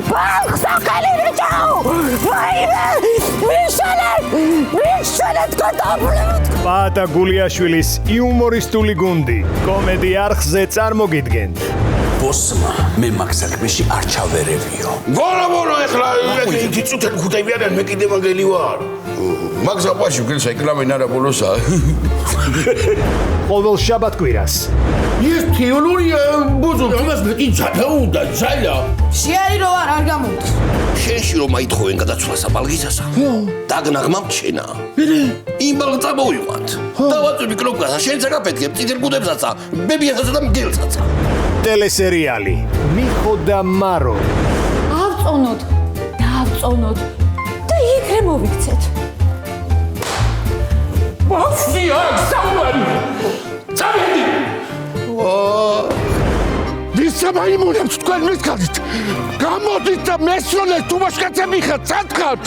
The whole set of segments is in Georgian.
ბახსახელი ბიჭო! ვაიმე! მიშალეთ გადავლებთ! პაატა გულიაშვილის იუმორისტული გუნდი კომედი არხზე წარმოგიდგენთ. ბოსმა მე მაგ საქმეში არ ჩავერევიო. ვორა ეხლა იქ წუთად ხუთებიან მე კიდე მაგელი ვარ. მაგ ზაპაში გელს ეკრამენ არა ბოლოსა. ყოველ შაბათ-კვირას ეს თეორია ბოზო ამას მეტი ჩათა უნდა ძალა. შეაირო არ გამოვდის. შენში რომ აითხოვენ გადაცვლა საბალღისასა. დაგნაღმა მჩენა. იმ ბალღ წამოვივანთ. დავაწვი კნოპკასა შენ წაგაფეთქებ წითელ გუდებსაცა, ბებიასაცა და მგელსაცა. ტელესერიალი მიხო და მარო. დავწონოთ და იქრე მოვიქცეთ. ბავშვია საუბარი. წამოდი. ვისა მაიმუნებს თქვენ მისგავთ. გამოდით და მესროლეს თუმაშკაცები ხართ, წათხართ.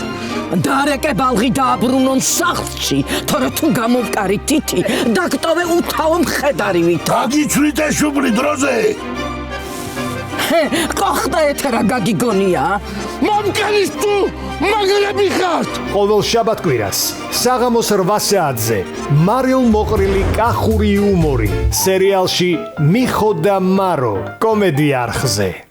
დარეკე ბალღი დააბრუნონ სახლში, თორე თუ გამოვკარი თითი, დაგტოვე უთავო მხედარივით. დაგიცვლით შუბლი დროზე. ყახდა ეთერა გაგიგონია? მომკანის თუ მაგრები ხართ. ყოველ შაბათ-კვირას საღამოს 8 საათზე მარილ მოყრილი კახური იუმორი სერიალში მიხო და მარო კომედი არხზე.